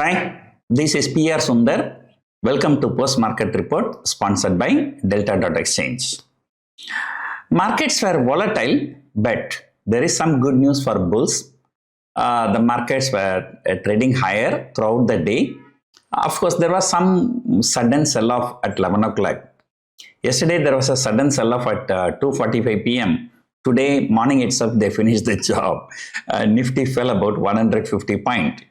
Hi, this is PR Sundar. Welcome to Post Market Report sponsored by Delta.exchange. Markets were volatile, but there is some good news for bulls. The markets were trading higher throughout the day. Of course, there was some sudden sell-off at 11 o'clock. Yesterday, there was a sudden sell-off at 2:45 p.m. Today morning itself, they finished the job. Nifty fell about 150 points.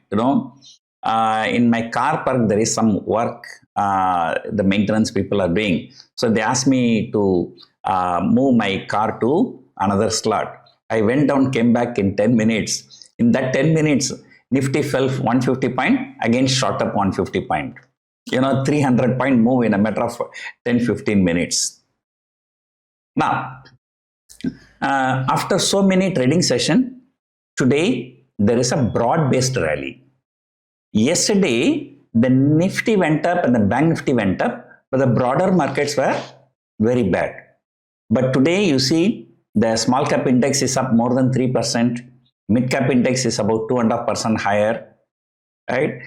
In my car park, there is some work the maintenance people are doing. So they asked me to move my car to another slot. I went down, came back in 10 minutes. In that 10 minutes, Nifty fell 150 points, again shot up 150 points. 300 point move in a matter of 10-15 minutes. Now, after so many trading sessions, today there is a broad-based rally. Yesterday, the Nifty went up and the Bank Nifty went up, but the broader markets were very bad. But today, you see, the small cap index is up more than 3%. Mid cap index is about 2.5% higher, right?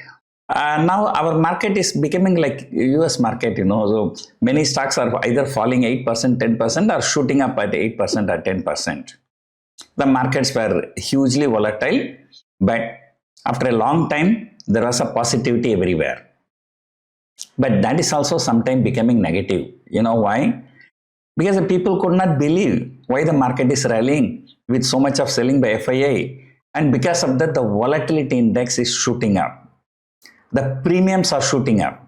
Now our market is becoming like US market, so many stocks are either falling 8%, 10% or shooting up at 8% or 10%. The markets were hugely volatile, but after a long time, there was a positivity everywhere. But that is also sometimes becoming negative. You know why? Because the people could not believe why the market is rallying with so much of selling by FIA. And because of that, the volatility index is shooting up. The premiums are shooting up.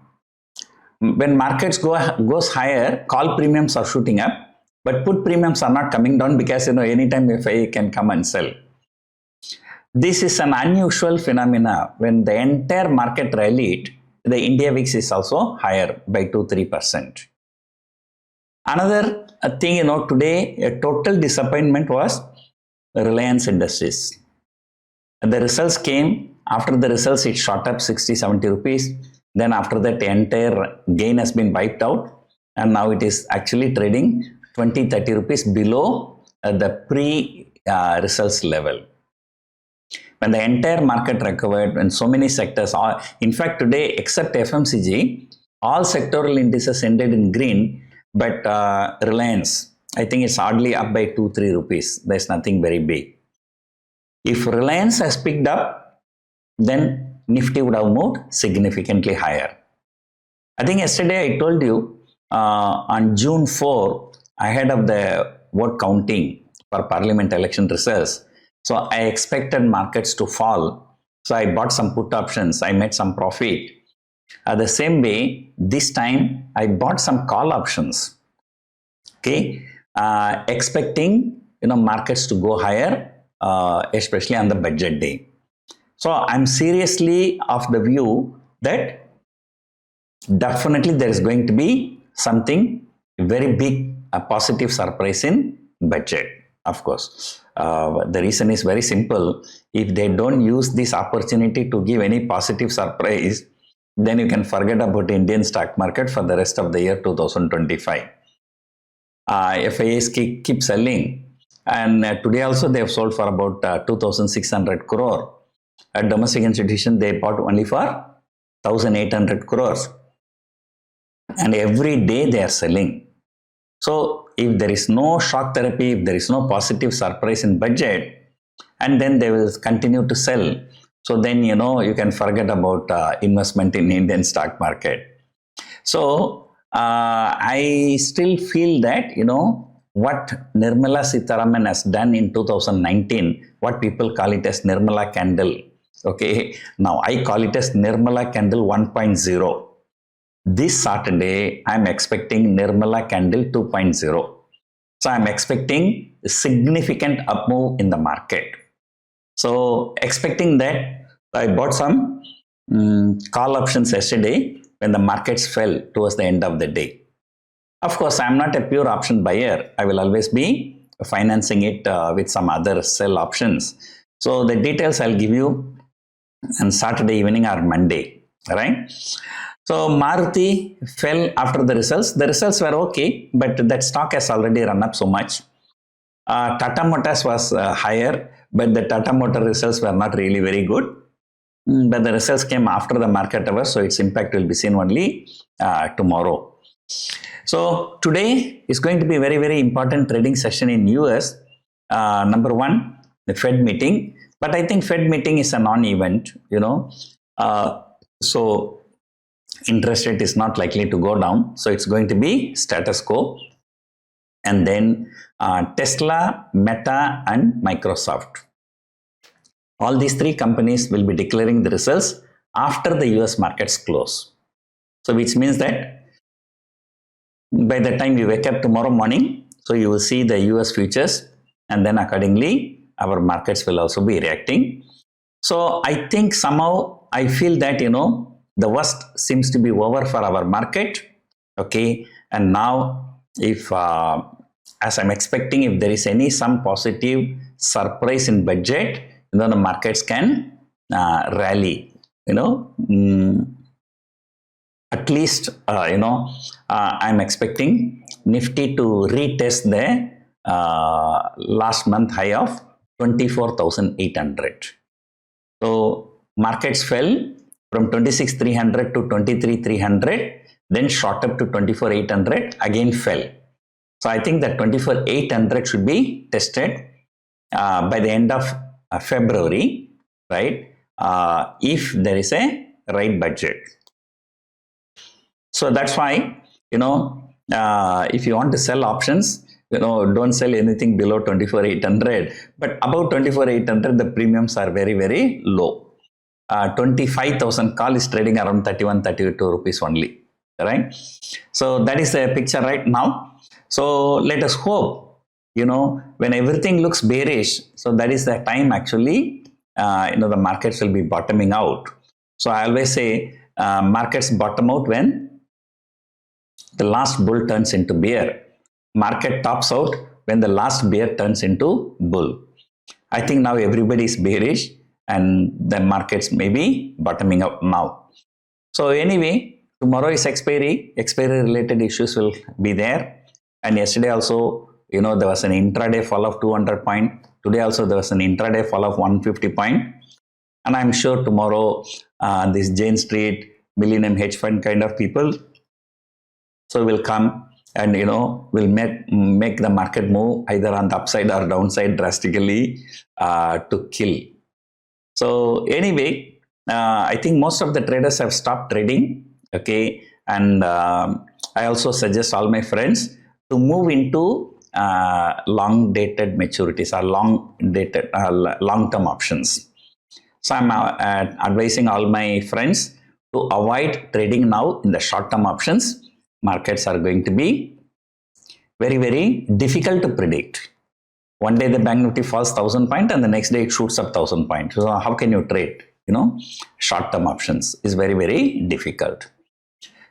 When markets goes higher, call premiums are shooting up, but put premiums are not coming down because anytime FIA can come and sell. This is an unusual phenomena. When the entire market rallied, the India VIX is also higher by 2-3%. Another thing, today a total disappointment was Reliance Industries. The results came. After the results, it shot up 60-70 rupees. Then after that, the entire gain has been wiped out. And now it is actually trading 20-30 rupees below the pre-results level. When the entire market recovered and so many sectors, in fact, today, except FMCG, all sectoral indices ended in green, but Reliance, I think it's hardly up by 2-3 rupees. There's nothing very big. If Reliance has picked up, then Nifty would have moved significantly higher. I think yesterday I told you on June 4, ahead of the vote counting for parliament election results, so I expected markets to fall. So I bought some put options. I made some profit. The same way, this time I bought some call options. Okay, expecting markets to go higher, especially on the budget day. So I'm seriously of the view that definitely there is going to be something very big, a positive surprise in budget. Of course, the reason is very simple. If they don't use this opportunity to give any positive surprise, then you can forget about the Indian stock market for the rest of the year 2025. FIAs keep selling, and today also they have sold for about 2,600 crore. A domestic institution, they bought only for 1,800 crores. And every day they are selling. So if there is no shock therapy, if there is no positive surprise in budget, and then they will continue to sell. So then, you can forget about investment in Indian stock market. So I still feel that, what Nirmala Sitharaman has done in 2019, what people call it as Nirmala candle. Okay, now I call it as Nirmala candle 1.0. This Saturday, I'm expecting Nirmala candle 2.0. So I'm expecting a significant up move in the market. So expecting that, I bought some call options yesterday when the markets fell towards the end of the day. Of course, I'm not a pure option buyer. I will always be financing it with some other sell options. So the details I'll give you on Saturday evening or Monday, right? So Maruti fell after the results. The results were okay, but that stock has already run up so much. Tata Motors was higher, but the Tata Motor results were not really very good. but the results came after the market hours, so its impact will be seen only tomorrow. So today is going to be a very, very important trading session in US. Number one, the Fed meeting, but I think Fed meeting is a non-event, so interest rate is not likely to go down, so it's going to be status quo. And then Tesla, Meta, and Microsoft. All these three companies will be declaring the results after the US markets close. So which means that by the time you wake up tomorrow morning, so you will see the US futures, and then accordingly our markets will also be reacting. So I think somehow I feel that the worst seems to be over for our market. Okay, and now if as I'm expecting, if there is some positive surprise in budget, the markets can rally. At least I'm expecting Nifty to retest the last month high of 24,800. So markets fell from 26,300 to 23,300, then shot up to 24,800, again fell. So I think that 24,800 should be tested by the end of February, right? If there is a right budget. So that's why, if you want to sell options, don't sell anything below 24,800, but above 24,800, the premiums are very, very low. 25,000 call is trading around 31, 32 rupees only, right? So that is the picture right now. So let us hope, when everything looks bearish, so that is the time actually, the markets will be bottoming out. So I always say markets bottom out when the last bull turns into bear. Market tops out when the last bear turns into bull. I think now everybody is bearish and the markets may be bottoming out now. So anyway, tomorrow is expiry. Expiry related issues will be there. And yesterday also, there was an intraday fall of 200 points. Today also there was an intraday fall of 150 points. And I'm sure tomorrow this Jane Street, Millennium Hedge Fund kind of people, so will come and will make the market move either on the upside or downside drastically to kill. So anyway, I think most of the traders have stopped trading. Okay, and I also suggest all my friends to move into long dated maturities or long term options. So I'm advising all my friends to avoid trading now in the short term options. Markets are going to be very, very difficult to predict. One day the Bank Nifty falls 1,000 points and the next day it shoots up 1,000 points. So how can you trade? Short term options is very, very difficult.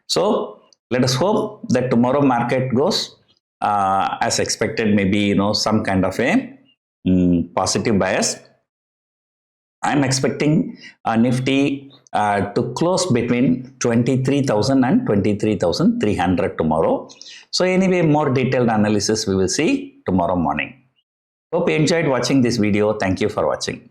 So let us hope that tomorrow market goes as expected, maybe some kind of a positive bias. I'm expecting Nifty to close between 23,000 and 23,300 tomorrow. So anyway, more detailed analysis we will see tomorrow morning. Hope you enjoyed watching this video. Thank you for watching.